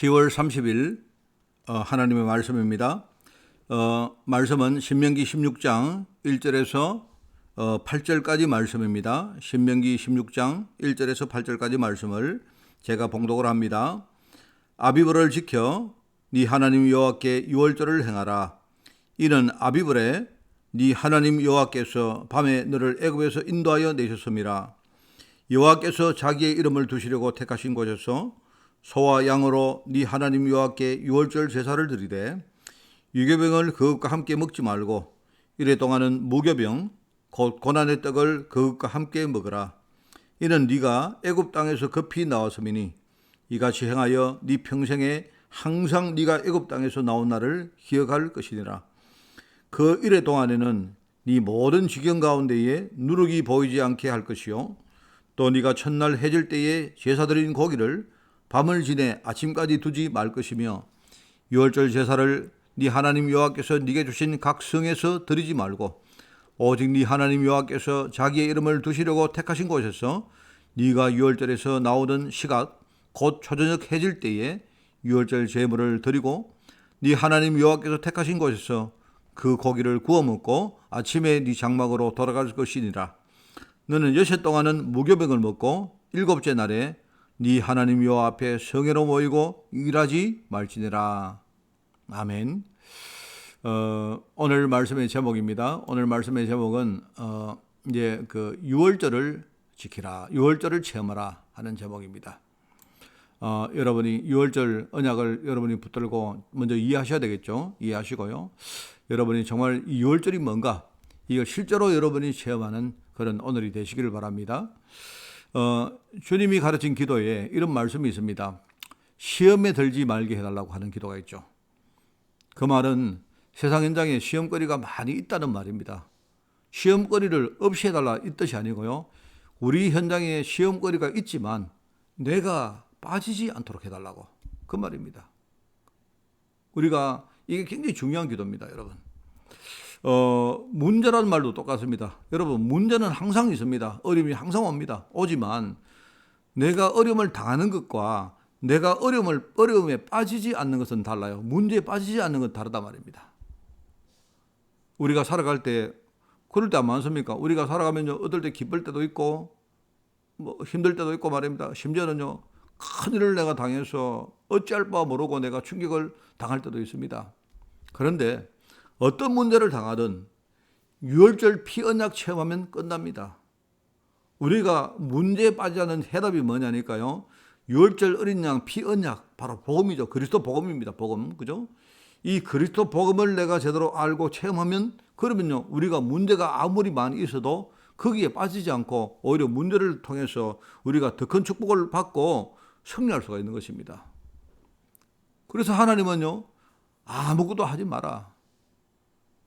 10월 30일 하나님의 말씀입니다. 말씀은 신명기 16장 1절에서 8절까지 말씀입니다. 신명기 16장 1절에서 8절까지 말씀을 제가 봉독을 합니다. 아비브를 지켜 네 하나님 여호와께 유월절을 행하라. 이는 아비브에 네 하나님 여호와께서 밤에 너를 애굽에서 인도하여 내셨음이라. 여호와께서 자기의 이름을 두시려고 택하신 곳에서 소와 양으로 네 하나님 여호와께 유월절 제사를 드리되 유교병을 그것과 함께 먹지 말고 이래 동안은 무교병 곧 고난의 떡을 그것과 함께 먹으라. 이는 네가 애굽 땅에서 급히 나왔음이니 이같이 행하여 네 평생에 항상 네가 애굽 땅에서 나온 날을 기억할 것이니라. 그 이래 동안에는 네 모든 지경 가운데에 누룩이 보이지 않게 할 것이요 또 네가 첫날 해질 때에 제사 드린 고기를 밤을 지내 아침까지 두지 말 것이며 유월절 제사를 네 하나님 여호와께서 네게 주신 각 성에서 드리지 말고 오직 네 하나님 여호와께서 자기의 이름을 두시려고 택하신 곳에서 네가 유월절에서 나오던 시각 곧 초저녁 해질 때에 유월절 제물을 드리고 네 하나님 여호와께서 택하신 곳에서 그 고기를 구워 먹고 아침에 네 장막으로 돌아갈 것이니라. 너는 여섯 동안은 무교병을 먹고 일곱째 날에 네 하나님 여호와 앞에 성회로 모이고 일하지 말지니라. 아멘. 오늘 말씀의 제목입니다. 오늘 말씀의 제목은 이제 그 유월절을 지키라, 유월절을 체험하라 하는 제목입니다. 여러분이 유월절 언약을 여러분이 붙들고 먼저 이해하셔야 되겠죠. 이해하시고요. 여러분이 정말 이 유월절이 뭔가 이걸 실제로 여러분이 체험하는 그런 오늘이 되시기를 바랍니다. 주님이 가르친 기도에 이런 말씀이 있습니다. 시험에 들지 말게 해달라고 하는 기도가 있죠. 그 말은 세상 현장에 시험거리가 많이 있다는 말입니다. 시험거리를 없이 해달라 이 뜻이 아니고요. 우리 현장에 시험거리가 있지만 내가 빠지지 않도록 해달라고 그 말입니다. 우리가 이게 굉장히 중요한 기도입니다, 여러분. 문제라는 말도 똑같습니다. 여러분, 문제는 항상 있습니다. 어려움이 항상 옵니다. 오지만 내가 어려움을 당하는 것과 내가 어려움에 빠지지 않는 것은 달라요. 문제에 빠지지 않는 건 다르다 말입니다. 우리가 살아갈 때 그럴 때 안 많습니까? 우리가 살아가면요, 어떨 때 기쁠 때도 있고 뭐 힘들 때도 있고 말입니다. 심지어는요, 큰일을 내가 당해서 어찌할 바 모르고 내가 충격을 당할 때도 있습니다. 그런데 어떤 문제를 당하든 유월절 피언약 체험하면 끝납니다. 우리가 문제에 빠지지 않는 해답이 뭐냐니까요. 유월절 어린 양 피언약, 바로 복음이죠. 그리스도 복음입니다. 복음, 그죠? 이 그리스도 복음을 내가 제대로 알고 체험하면 그러면요, 우리가 문제가 아무리 많이 있어도 거기에 빠지지 않고 오히려 문제를 통해서 우리가 더 큰 축복을 받고 승리할 수가 있는 것입니다. 그래서 하나님은요, 아무것도 하지 마라.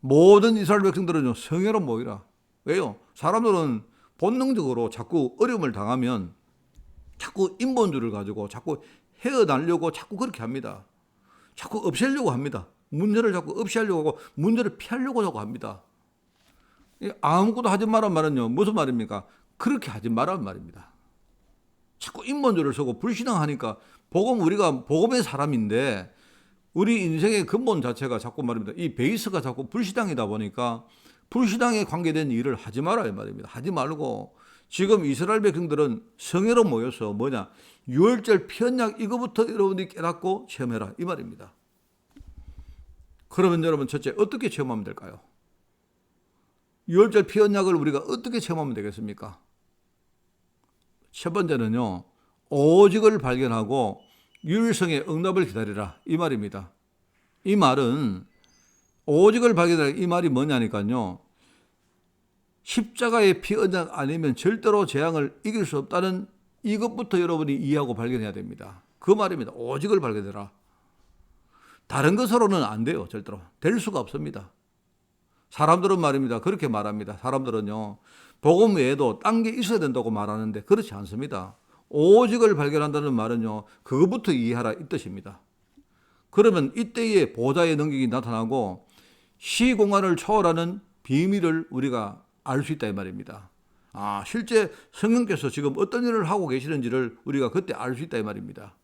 모든 이스라엘 백성들은요, 성회로 모이라. 왜요? 사람들은 본능적으로 자꾸 어려움을 당하면 자꾸 인본주의를 가지고 자꾸 헤어나려고 자꾸 그렇게 합니다. 자꾸 없애려고 합니다. 문제를 자꾸 없애려고 하고 문제를 피하려고 자꾸 합니다. 아무것도 하지 마란 말은요, 무슨 말입니까? 그렇게 하지 마란 말입니다. 자꾸 인본주의를 쓰고 불신앙하니까 우리가 복음의 사람인데 우리 인생의 근본 자체가 자꾸 말입니다. 이 베이스가 자꾸 불신앙이다 보니까 불신앙에 관계된 일을 하지 말아야 말입니다. 하지 말고 지금 이스라엘 백성들은 성회로 모여서 뭐냐? 유월절 피언약 이거부터 여러분이 깨닫고 체험해라 이 말입니다. 그러면 여러분 첫째 어떻게 체험하면 될까요? 유월절 피언약을 우리가 어떻게 체험하면 되겠습니까? 첫 번째는요, 오직을 발견하고 유일성의 응답을 기다리라 이 말입니다. 이 말은 오직을 발견하라 이 말이 뭐냐니까요, 십자가의 피 언약 아니면 절대로 재앙을 이길 수 없다는 이것부터 여러분이 이해하고 발견해야 됩니다. 그 말입니다. 오직을 발견해라. 다른 것으로는 안 돼요. 절대로 될 수가 없습니다. 사람들은 말입니다, 그렇게 말합니다. 사람들은요, 복음 외에도 딴 게 있어야 된다고 말하는데 그렇지 않습니다. 오직을 발견한다는 말은요, 그것부터 이해하라 이 뜻입니다. 그러면 이때에 보좌의 능력이 나타나고 시공간을 초월하는 비밀을 우리가 알 수 있다 이 말입니다. 실제 성령께서 지금 어떤 일을 하고 계시는지를 우리가 그때 알 수 있다 이 말입니다.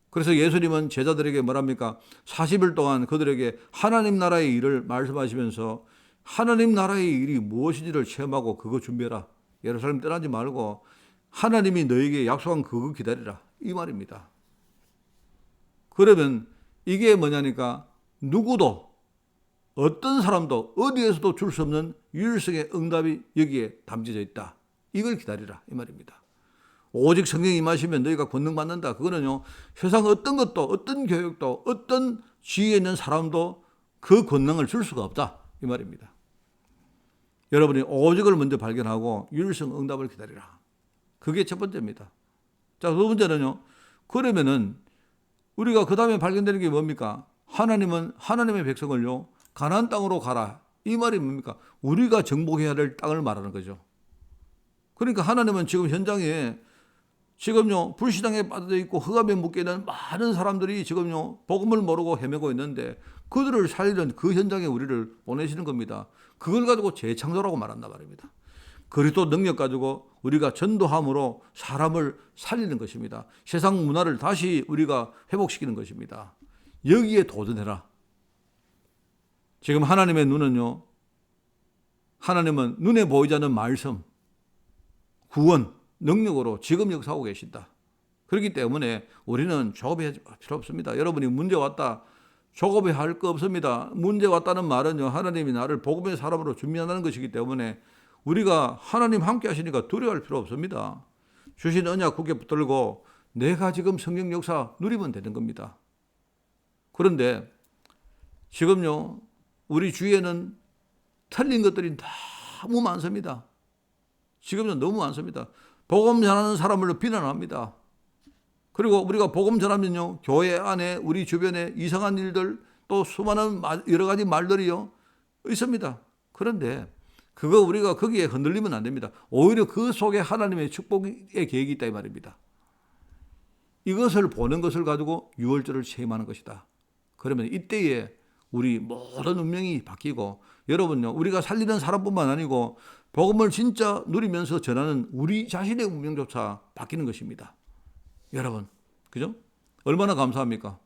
그래서 예수님은 제자들에게 뭐랍니까? 40일 동안 그들에게 하나님 나라의 일을 말씀하시면서 하나님 나라의 일이 무엇인지를 체험하고 그거 준비해라. 예루살렘 떠나지 말고 하나님이 너에게 약속한 그거 기다리라. 이 말입니다. 그러면 이게 뭐냐니까 누구도 어떤 사람도 어디에서도 줄 수 없는 유일성의 응답이 여기에 담겨져 있다. 이걸 기다리라. 이 말입니다. 오직 성령이 임하시면 너희가 권능 받는다. 그거는요, 세상 어떤 것도, 어떤 교육도, 어떤 지위에 있는 사람도 그 권능을 줄 수가 없다. 이 말입니다. 여러분이 오직을 먼저 발견하고 유일성 응답을 기다리라. 그게 첫 번째입니다. 자, 두 번째는요, 그러면은 우리가 그 다음에 발견되는 게 뭡니까? 하나님은 하나님의 백성을요, 가나안 땅으로 가라. 이 말이 뭡니까? 우리가 정복해야 될 땅을 말하는 거죠. 그러니까 하나님은 지금 현장에 지금요, 불신앙에 빠져 있고 흑암에 묶여 있는 많은 사람들이 지금요, 복음을 모르고 헤매고 있는데 그들을 살리는 그 현장에 우리를 보내시는 겁니다. 그걸 가지고 재창조라고 말한단 말입니다. 그리스도 능력 가지고 우리가 전도함으로 사람을 살리는 것입니다. 세상 문화를 다시 우리가 회복시키는 것입니다. 여기에 도전해라. 지금 하나님의 눈은요, 하나님은 눈에 보이지 않는 말씀, 구원, 능력으로 지금 역사하고 계신다. 그렇기 때문에 우리는 조급해할 필요 없습니다. 여러분이 문제 왔다, 조급해할 거 없습니다. 문제 왔다는 말은요, 하나님이 나를 복음의 사람으로 준비한다는 것이기 때문에 우리가 하나님 함께 하시니까 두려워할 필요 없습니다. 주신 언약 굳게 붙들고 내가 지금 성령 역사 누리면 되는 겁니다. 그런데 지금요, 우리 주위에는 틀린 것들이 너무 많습니다. 지금요, 너무 많습니다. 복음 전하는 사람을 비난합니다. 그리고 우리가 복음 전하면요, 교회 안에 우리 주변에 이상한 일들 또 수많은 여러 가지 말들이요 있습니다. 그런데 그거 우리가 거기에 흔들리면 안 됩니다. 오히려 그 속에 하나님의 축복의 계획이 있다 이 말입니다. 이것을 보는 것을 가지고 유월절을 체험하는 것이다. 그러면 이때에 우리 모든 운명이 바뀌고 여러분요, 우리가 살리는 사람뿐만 아니고 복음을 진짜 누리면서 전하는 우리 자신의 운명조차 바뀌는 것입니다. 여러분, 그죠? 얼마나 감사합니까?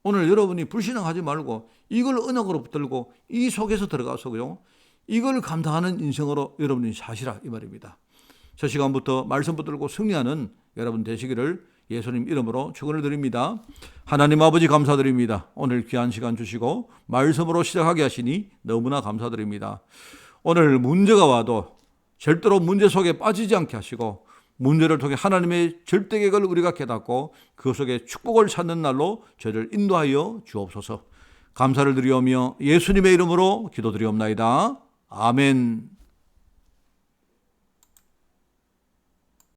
오늘 여러분이 불신앙하지 말고 이걸 언약으로 붙들고 이 속에서 들어가서요, 이걸 감당하는 인생으로 여러분이 사시라 이 말입니다. 저 시간부터 말씀 붙들고 승리하는 여러분 되시기를 예수님 이름으로 축원을 드립니다. 하나님 아버지 감사드립니다. 오늘 귀한 시간 주시고 말씀으로 시작하게 하시니 너무나 감사드립니다. 오늘 문제가 와도 절대로 문제 속에 빠지지 않게 하시고 문제를 통해 하나님의 절대 계획을 우리가 깨닫고 그 속에 축복을 찾는 날로 저를 인도하여 주옵소서. 감사를 드리오며 예수님의 이름으로 기도드리옵나이다. 아멘.